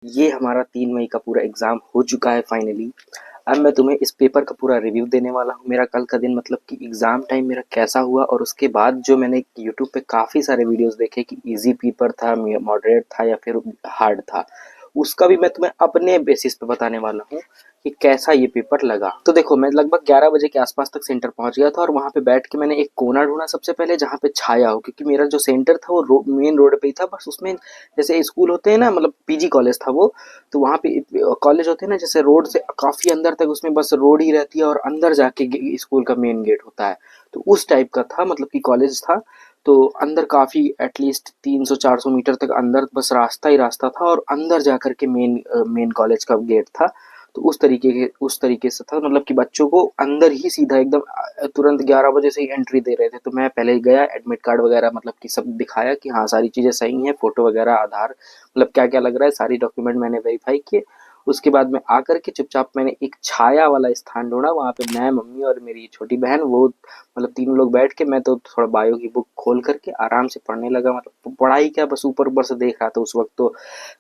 ये हमारा 3 मई का पूरा एग्ज़ाम हो चुका है फाइनली। अब मैं तुम्हें इस पेपर का पूरा रिव्यू देने वाला हूँ। मेरा कल का दिन मतलब कि एग्ज़ाम टाइम मेरा कैसा हुआ और उसके बाद जो मैंने यूट्यूब पे काफ़ी सारे वीडियोज़ देखे कि ईज़ी पेपर था, मॉडरेट था या फिर हार्ड था। उसका भी मैं तुम्हें अपने बेसिस पे बताने वाला हूँ कि कैसा ये पेपर लगा। तो देखो मैं लगभग 11 बजे के आसपास तक सेंटर पहुंच गया था और वहाँ पे बैठ के मैंने एक कोना ढूंढा सबसे पहले जहाँ पे छाया हो, क्योंकि मेरा जो सेंटर था वो मेन रोड पे ही था। बस उसमें जैसे स्कूल होते हैं ना, मतलब पीजी कॉलेज था वो, तो वहाँ पे कॉलेज होते हैं ना, जैसे रोड से काफ़ी अंदर तक उसमें बस रोड ही रहती है और अंदर जाके स्कूल का मेन गेट होता है। तो उस टाइप का था, मतलब कि कॉलेज था। तो अंदर काफ़ी एटलीस्ट 300-400 मीटर तक अंदर बस रास्ता ही रास्ता था और अंदर जाकर के मेन कॉलेज का गेट था। तो उस तरीके से था, मतलब कि बच्चों को अंदर ही सीधा एकदम तुरंत 11 बजे से ही एंट्री दे रहे थे। तो मैं पहले गया, एडमिट कार्ड वगैरह मतलब कि सब दिखाया कि हाँ सारी चीज़ें सही हैं, फ़ोटो वगैरह, आधार, मतलब क्या क्या लग रहा है, सारी डॉक्यूमेंट मैंने वेरीफाई किए। उसके बाद में आकर के चुपचाप मैंने एक छाया वाला स्थान ढूंढा। वहाँ पे मैं, मम्मी और मेरी छोटी बहन, वो मतलब तीनों लोग बैठ के, मैं तो थोड़ा बायो की बुक खोल करके आराम से पढ़ने लगा। मतलब पढ़ाई क्या, बस ऊपर ऊपर से देख रहा था उस वक्त। तो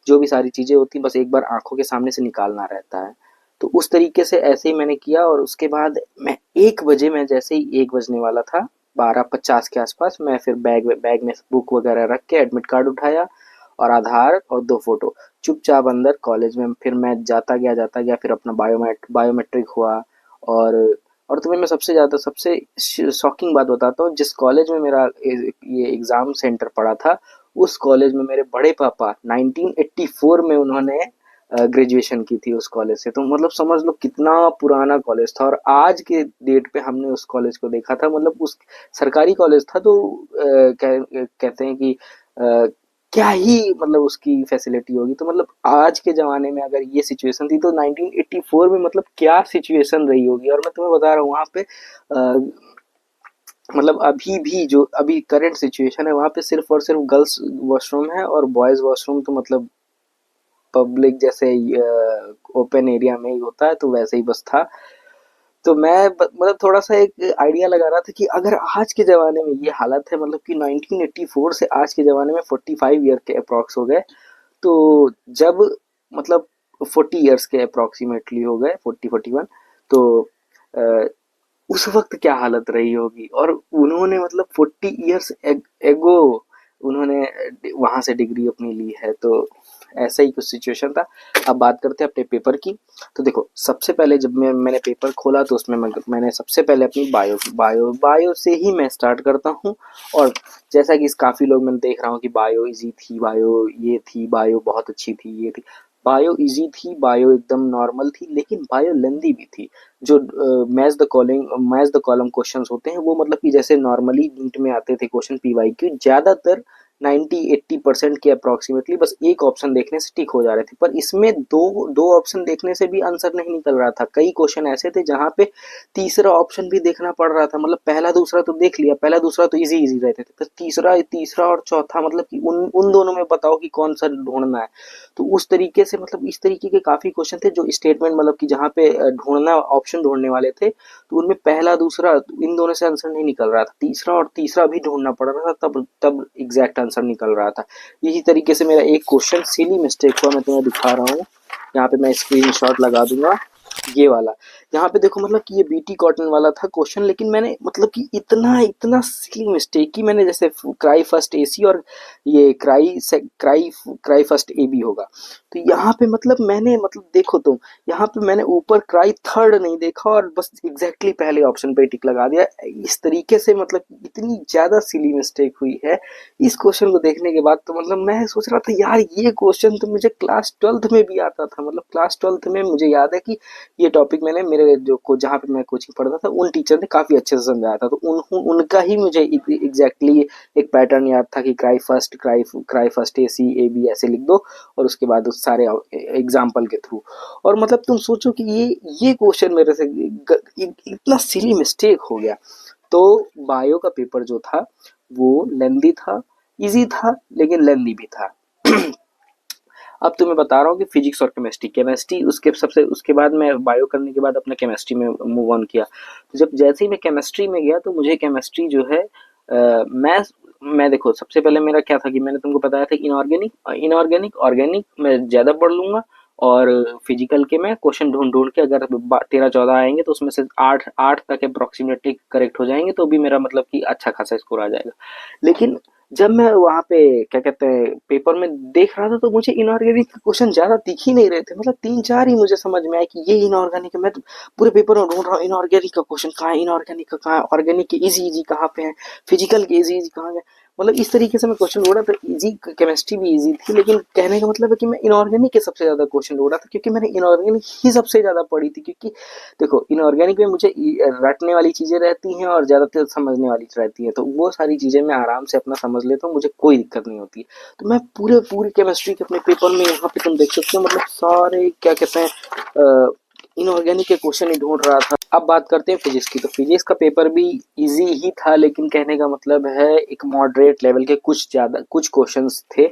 जो भी सारी चीज़ें होती बस एक बार आंखों के सामने से निकालना रहता है। तो उस तरीके से ऐसे ही मैंने किया और उसके बाद मैं 1 बजे, मैं जैसे ही 1 बजने वाला था, 12:50 के आसपास, मैं फिर बैग में बुक वगैरह रख के एडमिट कार्ड उठाया और आधार और 2 फोटो, चुपचाप अंदर कॉलेज में फिर मैं जाता गया। फिर अपना बायोमेट्रिक हुआ। और और तुम्हें मैं सबसे शॉकिंग बात बताता हूँ, जिस कॉलेज में मेरा ये एग्ज़ाम सेंटर पड़ा था, उस कॉलेज में मेरे बड़े पापा 1984 में उन्होंने ग्रेजुएशन की थी उस कॉलेज से। तो मतलब समझ लो कितना पुराना कॉलेज था। और आज के डेट पे हमने उस कॉलेज को देखा था, मतलब उस सरकारी कॉलेज था। तो कहते हैं कि क्या ही मतलब उसकी फैसिलिटी होगी। तो मतलब आज के ज़माने में अगर ये सिचुएशन थी तो 1984 में मतलब क्या सिचुएशन रही होगी। और मैं तुम्हें बता रहा हूँ वहाँ पे मतलब अभी भी जो अभी करंट सिचुएशन है, वहाँ पे सिर्फ और सिर्फ गर्ल्स वॉशरूम है और बॉयज़ वॉशरूम तो मतलब पब्लिक जैसे ओपन एरिया में ही होता है, तो वैसे ही बस था। तो मैं मतलब थोड़ा सा एक आइडिया लगा रहा था कि अगर आज के ज़माने में ये हालत है, मतलब कि 1984 से आज के ज़माने में 45 ईयर के अप्रॉक्स हो गए। तो जब मतलब 40 ईयर्स के अप्रॉक्सीमेटली हो गए, 40-41। तो अ, उस वक्त क्या हालत रही होगी। और उन्होंने मतलब 40 ईयर्स एगो उन्होंने वहां से डिग्री अपनी ली है। तो ऐसा ही कुछ सिचुएशन था। अब बात करते हैं अपने पेपर की। तो देखो सबसे पहले जब मैंने पेपर खोला तो उसमें मैंने सबसे पहले अपनी बायो से ही मैं स्टार्ट करता हूँ। और जैसा कि इस काफ़ी लोग मैंने देख रहा हूँ कि बायो इजी थी, बायो ये थी, बायो बहुत अच्छी थी, ये थी। बायो इजी थी, बायो एकदम नॉर्मल थी, लेकिन बायो लेंदी भी थी। जो मैच द कॉलम क्वेश्चंस होते हैं वो, मतलब कि जैसे नॉर्मली नीट में आते थे क्वेश्चन पीवाईक्यू, ज़्यादातर 90-80% के अप्रॉक्सीमेटली बस एक ऑप्शन देखने से टिक हो जा रहे थे। पर इसमें दो दो ऑप्शन देखने से भी आंसर नहीं निकल रहा था। कई क्वेश्चन ऐसे थे जहाँ पे तीसरा ऑप्शन भी देखना पड़ रहा था। मतलब पहला दूसरा तो देख लिया, पहला दूसरा तो इजी इजी रहते थे, पर तीसरा तीसरा और चौथा, मतलब कि उन उन दोनों में बताओ कि कौन सा ढूंढना है। तो उस तरीके से मतलब इस तरीके के काफ़ी क्वेश्चन थे जो स्टेटमेंट, मतलब कि जहाँ पे ढूंढना ऑप्शन ढूंढने वाले थे, तो उनमें पहला दूसरा इन दोनों से आंसर नहीं निकल रहा था, तीसरा और तीसरा भी ढूंढना पड़ रहा था, तब तब एग्जैक्ट आंसर निकल रहा था। इसी तरीके से मेरा एक क्वेश्चन सिली मिस्टेक हुआ, मैं तुम्हें दिखा रहा हूँ। यहाँ पे मैं स्क्रीन शॉट लगा दूंगा, ये वाला। यहाँ पे देखो मतलब कि ये बीटी कॉटन वाला था क्वेश्चन, लेकिन मैंने मतलब कि इतना इतना सिली मिस्टेक की मैंने, जैसे क्राई फर्स्ट एसी और ये क्राई फर्स्ट ए बी होगा। तो यहाँ पे मतलब मैंने, मतलब देखो तुम, यहाँ पे मैंने ऊपर क्राई थर्ड नहीं देखा और बस एग्जैक्टली पहले ऑप्शन पे टिक लगा दिया। इस तरीके से मतलब इतनी ज़्यादा सिली मिस्टेक हुई है इस क्वेश्चन को देखने के बाद। तो मतलब मैं सोच रहा था यार ये क्वेश्चन तो मुझे क्लास 12th में भी आता था। मतलब क्लास 12th में मुझे याद है कि ये टॉपिक मैंने मेरे जो को जहाँ पे मैं कोचिंग पढ़ता था उन टीचर ने काफ़ी अच्छे से समझाया था। तो उनका ही मुझे एग्जैक्टली एक पैटर्न याद था कि क्राई first A C A B ऐसे लिख दो और उसके बाद उस सारे एग्जाम्पल के थ्रू। और मतलब तुम सोचो कि ये क्वेश्चन मेरे से इतना सिली मिस्टेक हो गया। तो बायो का पेपर जो था वो लेंदी था, इजी था, लेकिन लेंदी भी था। अब तो मैं बता रहा हूँ कि फिजिक्स और केमिस्ट्री उसके बाद मैं बायो करने के बाद अपने केमिस्ट्री में मूव ऑन किया। तो जब जैसे ही मैं केमिस्ट्री में गया तो मुझे केमिस्ट्री जो है मैं मैं देखो सबसे पहले मेरा क्या था कि मैंने तुमको बताया था इनऑर्गेनिक इनऑर्गेनिक ऑर्गेनिक मैं ज़्यादा पढ़ लूँगा, और फिजिकल के मैं क्वेश्चन ढूंढ ढूंढ के अगर 13-14 आएंगे तो उसमें से 8 तक अप्रोक्सीमेटली करेक्ट हो जाएंगे, तो भी मेरा मतलब कि अच्छा खासा स्कोर आ जाएगा। लेकिन जब मैं वहाँ पे क्या कहते हैं पेपर में देख रहा था, तो मुझे इनऑर्गेनिक के क्वेश्चन ज़्यादा दिख ही नहीं रहे थे, मतलब 3-4 ही मुझे समझ में आया कि ये इनऑर्गेनिक है। मैं तो पूरे पेपर में ढूंढ रहा हूँ इनऑर्गेनिक का क्वेश्चन कहाँ है, इनऑर्गेनिक का कहाँ है, ऑर्गेनिक के इजी इजी कहाँ पे है, फिजिकल के इजी इजी कहाँ है। मतलब इस तरीके से मैं क्वेश्चन ढूंढा था। इजी केमिस्ट्री भी इजी थी, लेकिन कहने का मतलब है कि मैं इनऑर्गेनिक के सबसे ज्यादा क्वेश्चन ढूंढा था, क्योंकि मैंने इनऑर्गेनिक ही सबसे ज्यादा पढ़ी थी। क्योंकि देखो इनऑर्गेनिक में मुझे रटने वाली चीजें रहती हैं और ज्यादातर समझने वाली रहती है, तो वो सारी चीजें मैं आराम से अपना समझ लेता हूँ, मुझे कोई दिक्कत नहीं होती। तो मैं पूरी केमिस्ट्री के अपने पेपर में यहाँ पे तुम देख सकते हो, मतलब सारे क्या कहते हैं इनऑर्गेनिक के क्वेश्चन ही ढूंढ रहा था। अब बात करते हैं फिजिक्स की, तो फिजिक्स का पेपर भी इजी ही था, लेकिन कहने का मतलब है एक मॉडरेट लेवल के कुछ क्वेश्चंस थे।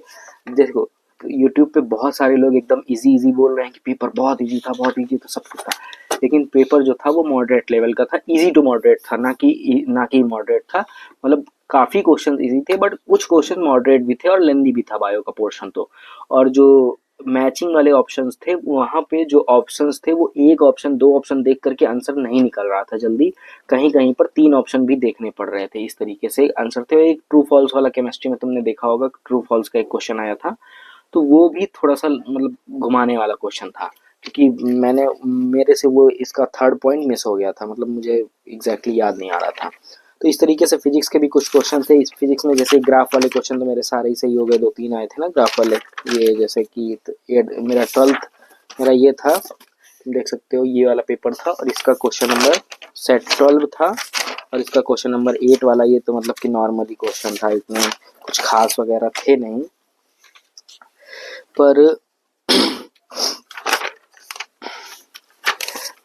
देखो यूट्यूब पे बहुत सारे लोग एकदम इजी इजी बोल रहे हैं कि पेपर बहुत इजी था, बहुत इजी था, सब कुछ था, लेकिन पेपर जो था वो मॉडरेट लेवल का था, इजी टू मॉडरेट था, ना कि मॉडरेट था। मतलब काफी क्वेश्चन इजी थे, बट कुछ क्वेश्चन मॉडरेट भी थे और लेंदी भी था बायो का पोर्शन तो। और जो मैचिंग वाले ऑप्शंस थे, वहां पे जो ऑप्शंस थे वो एक ऑप्शन दो ऑप्शन देख करके आंसर नहीं निकल रहा था जल्दी, कहीं कहीं पर 3 ऑप्शन भी देखने पड़ रहे थे। इस तरीके से आंसर थे। एक ट्रू फॉल्स वाला केमिस्ट्री में तुमने देखा होगा, ट्रू फॉल्स का एक क्वेश्चन आया था, तो वो भी थोड़ा सा मतलब घुमाने वाला क्वेश्चन था, क्योंकि मेरे से वो इसका थर्ड पॉइंट मिस हो गया था, मतलब मुझे एग्जैक्टली याद नहीं आ रहा था। तो इस तरीके से फिजिक्स के भी कुछ क्वेश्चन थे। इस फिजिक्स में जैसे ग्राफ वाले क्वेश्चन तो मेरे सारे ही सही हो गए, 2-3 आए थे ना ग्राफ वाले। ये जैसे कि मेरा 12th मेरा ये था, तुम देख सकते हो ये वाला पेपर था, और इसका क्वेश्चन नंबर सेट 12 था, और इसका क्वेश्चन नंबर 8 वाला ये तो मतलब कि नॉर्मली क्वेश्चन था, इतने कुछ खास वगैरह थे नहीं। पर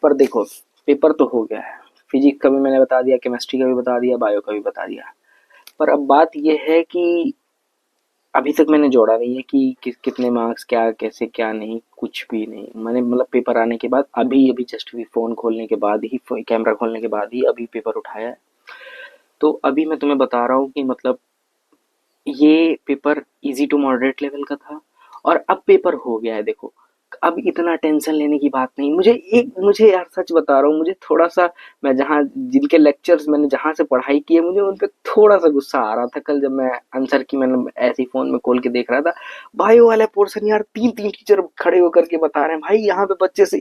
पर देखो पेपर तो हो गया है, फिजिक्स का भी मैंने बता दिया, केमिस्ट्री का भी बता दिया, बायो का भी बता दिया। पर अब बात यह है कि अभी तक मैंने जोड़ा नहीं है कि कितने मार्क्स, क्या कैसे क्या नहीं, कुछ भी नहीं मैंने, मतलब पेपर आने के बाद अभी अभी जस्ट भी फ़ोन खोलने के बाद ही, कैमरा खोलने के बाद ही अभी पेपर उठाया है। तो अभी मैं तुम्हें बता रहा हूँ कि मतलब ये paper easy to moderate level का था, और अब पेपर हो गया है। देखो अब इतना टेंशन लेने की बात नहीं। मुझे यार सच बता रहा हूँ, मुझे थोड़ा सा, मैं जहाँ जिनके लेक्चर्स मैंने जहाँ से पढ़ाई की है, मुझे उन पे थोड़ा सा गुस्सा आ रहा था कल, जब मैं आंसर की मैंने ऐसे ही फोन में खोल के देख रहा था। बायो वाला पोर्शन यार 3-3 टीचर खड़े होकर के बता रहे हैं, भाई यहाँ पे बच्चे से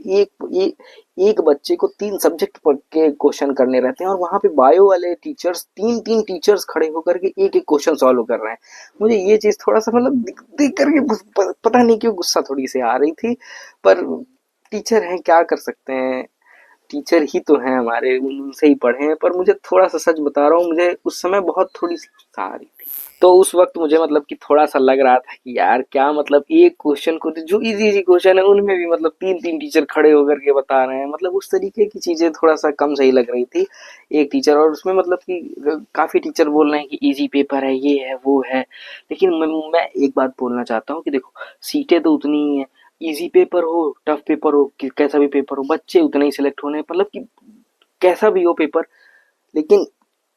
एक बच्चे को 3 सब्जेक्ट पढ़ के क्वेश्चन करने रहते हैं, और वहां पे बायो वाले टीचर्स 3-3 टीचर्स खड़े होकर के एक एक क्वेश्चन सॉल्व कर रहे हैं। मुझे ये चीज थोड़ा सा मतलब देख करके पता नहीं क्यों गुस्सा थोड़ी सी आ रही थी। पर टीचर हैं, क्या कर सकते हैं, टीचर ही तो हैं हमारे, उनसे ही पढ़े हैं। पर मुझे थोड़ा सा, सच बता रहा हूँ, मुझे उस समय बहुत थोड़ी सी गुस्सा आ रही थी। तो उस वक्त मुझे मतलब कि थोड़ा सा लग रहा था कि यार क्या मतलब, एक क्वेश्चन को जो इजी इजी क्वेश्चन है उनमें भी मतलब 3-3 टीचर खड़े होकर के बता रहे हैं, मतलब उस तरीके की चीजें थोड़ा सा कम सही लग रही थी। एक टीचर, और उसमें मतलब कि काफी टीचर बोल रहे हैं कि इजी पेपर है, ये है वो है। लेकिन मैं एक बात बोलना चाहता हूँ कि देखो सीटें तो उतनी ही है, इजी पेपर हो टफ पेपर हो कैसा भी पेपर हो, बच्चे उतने ही सिलेक्ट होने हैं, मतलब कि कैसा भी हो पेपर। लेकिन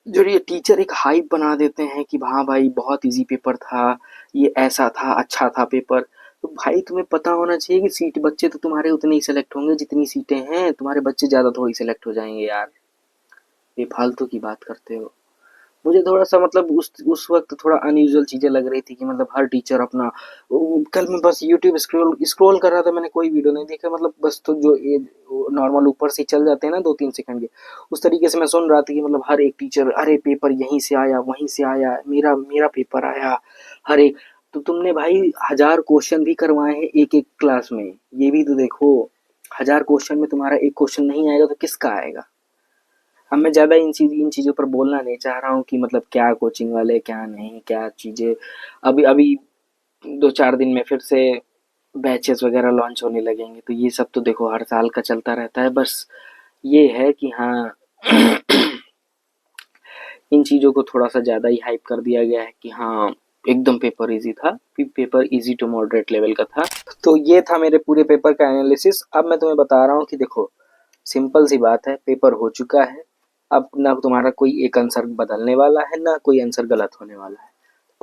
जो ये टीचर एक हाइप बना देते हैं कि हाँ भाई बहुत इजी पेपर था, ये ऐसा था, अच्छा था पेपर, तो भाई तुम्हें पता होना चाहिए कि सीट बच्चे तो तुम्हारे उतने ही सिलेक्ट होंगे जितनी सीटें हैं, तुम्हारे बच्चे ज्यादा थोड़ी सिलेक्ट हो जाएंगे यार, ये फालतू की बात करते हो। मुझे थोड़ा सा मतलब उस वक्त थोड़ा अनयूजुअल चीजें लग रही थी कि मतलब हर टीचर अपना, कल मैं बस यूट्यूब स्क्रॉल स्क्रॉल कर रहा था, मैंने कोई वीडियो नहीं देखा, मतलब बस तो जो नॉर्मल ऊपर से चल जाते हैं ना 2-3 सेकंड के, उस तरीके से मैं सुन रहा था कि मतलब हर एक टीचर, अरे पेपर यहीं से आया, वहीं से आया, मेरा मेरा पेपर आया, हर एक। तो तुमने भाई 1000 क्वेश्चन भी करवाए हैं एक एक क्लास में, ये भी तो देखो। 1000 क्वेश्चन में तुम्हारा एक क्वेश्चन नहीं आएगा तो किसका आएगा। अब मैं ज़्यादा इन चीज़ों पर बोलना नहीं चाह रहा हूँ कि मतलब क्या कोचिंग वाले, क्या नहीं, क्या चीज़ें। अभी अभी 2-4 दिन में फिर से बैचेस वगैरह लॉन्च होने लगेंगे, तो ये सब तो देखो हर साल का चलता रहता है। बस ये है कि हाँ इन चीज़ों को थोड़ा सा ज़्यादा ही हाइप कर दिया गया है कि हाँ एकदम पेपर इजी था, paper easy to moderate level का था। तो ये था मेरे पूरे पेपर का एनालिसिस। अब मैं तुम्हें बता रहा हूँ कि देखो सिंपल सी बात है, पेपर हो चुका है। अब ना तुम्हारा कोई एक आंसर बदलने वाला है, ना कोई आंसर गलत होने वाला है।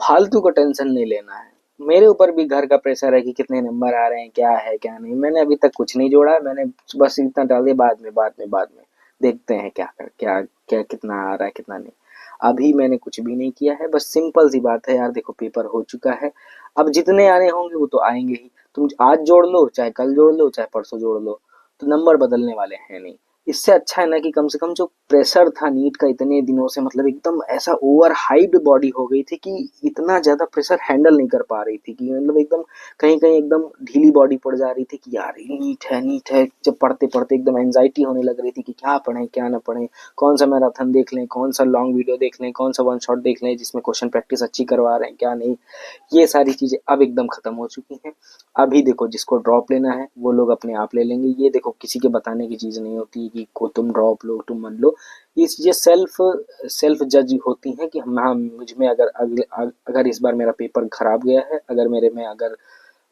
फालतू का टेंशन नहीं लेना है। मेरे ऊपर भी घर का प्रेशर है कि कितने नंबर आ रहे हैं, क्या है क्या नहीं। मैंने अभी तक कुछ नहीं जोड़ा है, मैंने बस इतना डाल दिया, बाद में देखते हैं क्या क्या कितना आ रहा है कितना नहीं। अभी मैंने कुछ भी नहीं किया है, बस सिंपल सी बात है यार, देखो पेपर हो चुका है, अब जितने आने होंगे वो तो आएंगे ही। तुम आज जोड़ लो, चाहे कल जोड़ लो, चाहे परसों जोड़ लो, तो नंबर बदलने वाले हैं नहीं। इससे अच्छा है ना कि कम से कम जो प्रेशर था नीट का इतने दिनों से, मतलब एकदम ऐसा ओवर हाइप्ड बॉडी हो गई थी कि इतना ज्यादा प्रेशर हैंडल नहीं कर पा रही थी, कि मतलब एकदम कहीं कहीं एकदम ढीली बॉडी पड़ जा रही थी कि यार ये नीट है। जब पढ़ते पढ़ते एकदम एंजाइटी होने लग रही थी कि क्या पढ़ें क्या ना पढ़ें, कौन सा मैराथन देख लें, कौन सा लॉन्ग वीडियो देख लें, कौन सा वन शॉट देख लें जिसमें क्वेश्चन प्रैक्टिस अच्छी करवा रहे हैं क्या नहीं। ये सारी चीजें अब एकदम खत्म हो चुकी हैं। अभी देखो जिसको ड्रॉप लेना है वो लोग अपने आप ले लेंगे, ये देखो किसी के बताने की चीज नहीं होती कि को तुम ड्रॉप लो तुम मत लो। ये चीजें सेल्फ सेल्फ जज होती हैं कि हाँ मुझ में अगर इस बार मेरा पेपर खराब गया है, अगर मेरे में अगर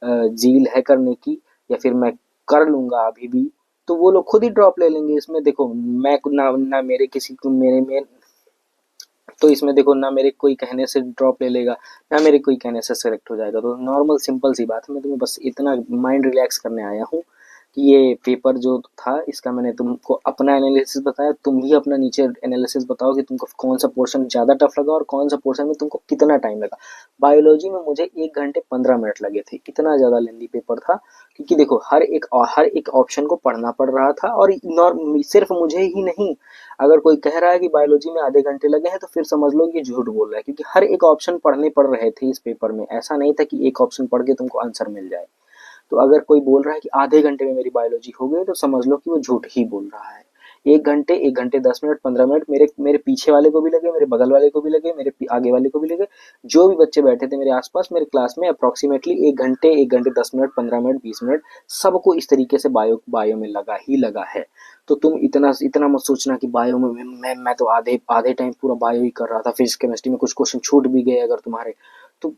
जील है करने की, या फिर मैं कर लूंगा अभी भी, तो वो लोग खुद ही ड्रॉप ले लेंगे। इसमें देखो मैं ना मेरे किसी को मेरे में, तो इसमें देखो ना मेरे कोई कहने से ड्रॉप ले लेगा, ना मेरे कोई कहने से सेलेक्ट हो जाएगा। तो नॉर्मल सिंपल सी बात है, मैं तुम्हें बस इतना माइंड रिलैक्स करने आया हूँ कि ये पेपर जो था इसका मैंने तुमको अपना एनालिसिस बताया, तुम भी अपना नीचे एनालिसिस बताओ कि तुमको कौन सा पोर्शन ज़्यादा टफ लगा और कौन सा पोर्शन में तुमको कितना टाइम लगा। बायोलॉजी में मुझे 1 घंटे 15 मिनट लगे थे, इतना ज़्यादा लेंदी पेपर था। क्योंकि देखो हर एक ऑप्शन को पढ़ना पड़ रहा था, और सिर्फ मुझे ही नहीं, अगर कोई कह रहा है कि बायोलॉजी में आधे घंटे लगे हैं तो फिर समझ लो कि झूठ बोल रहा है, क्योंकि हर एक ऑप्शन पढ़ने पड़ रहे थे इस पेपर में। ऐसा नहीं था कि एक ऑप्शन पढ़ के तुमको आंसर मिल जाए। तो अगर कोई बोल रहा है कि आधे घंटे में मेरी बायोलॉजी हो गई, तो समझ लो कि वो झूठ ही बोल रहा है। 1 घंटे 1 घंटे 10 मिनट 15 मिनट मेरे मेरे पीछे वाले को भी लगे, मेरे बगल वाले को भी लगे, मेरे आगे वाले को भी लगे। जो भी बच्चे बैठे थे मेरे आसपास मेरे क्लास में, अप्रोक्सीमेटली 1 घंटे 1 घंटे 10 मिनट 15 मिनट 20 मिनट सबको इस तरीके से बायो बायो में लगा ही लगा है। तो तुम इतना इतना मत सोचना कि बायो में मैं तो आधे आधे टाइम पूरा बायो ही कर रहा था, फिजिक्स केमिस्ट्री में कुछ क्वेश्चन छूट भी गए अगर तुम्हारे, तो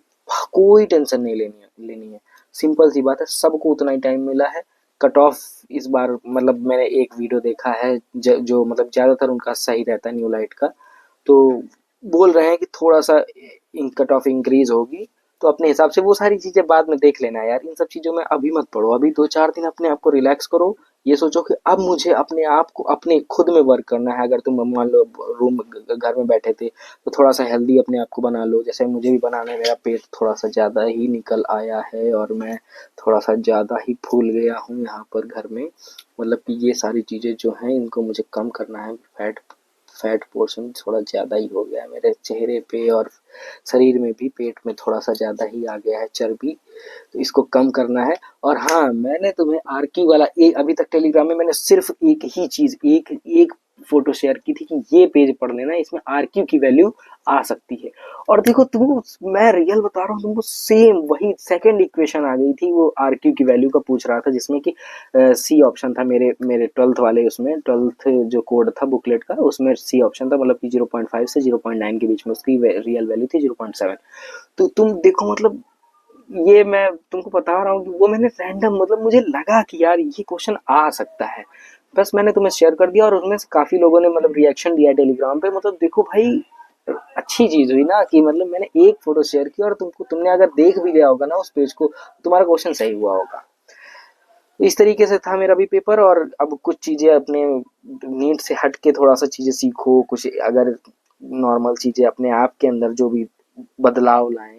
कोई टेंशन नहीं लेनी है। सिंपल सी बात है, सबको उतना ही टाइम मिला है। कट ऑफ इस बार, मतलब मैंने एक वीडियो देखा है जो मतलब ज़्यादातर उनका सही रहता है न्यू लाइट का, तो बोल रहे हैं कि थोड़ा सा कट ऑफ इंक्रीज होगी। तो अपने हिसाब से वो सारी चीज़ें बाद में देख लेना यार, इन सब चीज़ों में अभी मत पड़ो। अभी 2 4 दिन अपने आप को रिलैक्स करो। ये सोचो कि अब मुझे अपने आप को अपने खुद में वर्क करना है। अगर तुम मान लो रूम घर में बैठे थे, तो थोड़ा सा हेल्दी अपने आप को बना लो, जैसे मुझे भी बनाना है। मेरा पेट थोड़ा सा ज़्यादा ही निकल आया है और मैं थोड़ा सा ज़्यादा ही फूल गया हूँ यहाँ पर घर में, मतलब कि ये सारी चीज़ें जो हैं इनको मुझे कम करना है। फैट फैट पोर्शन थोड़ा ज़्यादा ही हो गया है मेरे चेहरे पे, और शरीर में भी पेट में थोड़ा सा ज़्यादा ही आ गया है चर्बी, तो इसको कम करना है। और हाँ, मैंने तुम्हें आरक्यू वाला एक, अभी तक टेलीग्राम में मैंने सिर्फ एक ही चीज़ एक एक फोटो शेयर की थी कि ये पेज पढ़ लेना, इसमें आरक्यू की वैल्यू आ सकती है। और देखो तुमको मैं रियल बता रहा हूँ, तुमको सेम वही सेकंड इक्वेशन आ गई थी, वो आरक्यू की वैल्यू का पूछ रहा था, जिसमें कि सी ऑप्शन था। मेरे मेरे ट्वेल्थ वाले उसमें, ट्वेल्थ जो कोड था बुकलेट का, उसमें सी ऑप्शन था, मतलब कि 0.5 से 0.9 के बीच में उसकी रियल वैल्यू थी 0.7। तो तुम देखो, मतलब ये मैं तुमको बता रहा हूँ कि वो मैंने रैंडम, मतलब मुझे लगा कि यार ये क्वेश्चन आ सकता है, बस मैंने तुम्हें शेयर कर दिया। और उसमें से काफी लोगों ने मतलब रिएक्शन दिया टेलीग्राम पे। मतलब देखो भाई, अच्छी चीज हुई ना कि मतलब मैंने एक फोटो शेयर की और तुमने अगर देख भी लिया होगा ना उस पेज को, तुम्हारा क्वेश्चन सही हुआ होगा। इस तरीके से था मेरा भी पेपर। और अब कुछ चीजें अपने नीट से हट के थोड़ा सा चीजें सीखो, कुछ अगर नॉर्मल चीजें अपने आप के अंदर जो भी बदलाव लाएं,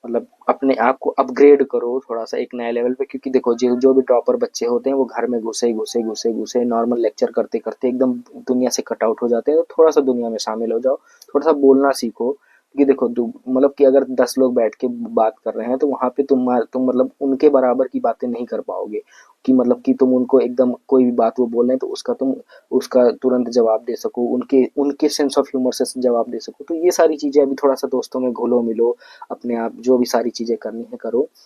मतलब अपने आप को अपग्रेड करो थोड़ा सा एक नए लेवल पे। क्योंकि देखो जो भी टॉपर बच्चे होते हैं वो घर में घुसे नॉर्मल लेक्चर करते करते एकदम दुनिया से कट आउट हो जाते हैं। तो थोड़ा सा दुनिया में शामिल हो जाओ, थोड़ा सा बोलना सीखो। क्योंकि देखो मतलब कि अगर 10 लोग बैठ के बात कर रहे हैं, तो वहां पे तुम मतलब उनके बराबर की बातें नहीं कर पाओगे, कि मतलब कि तुम उनको एकदम कोई भी बात वो बोल रहे हैं तो उसका तुरंत जवाब दे सको, उनके उनके सेंस ऑफ ह्यूमर से जवाब दे सको। तो ये सारी चीजें अभी थोड़ा सा दोस्तों में घुलो मिलो, अपने आप जो भी सारी चीजें करनी है करो।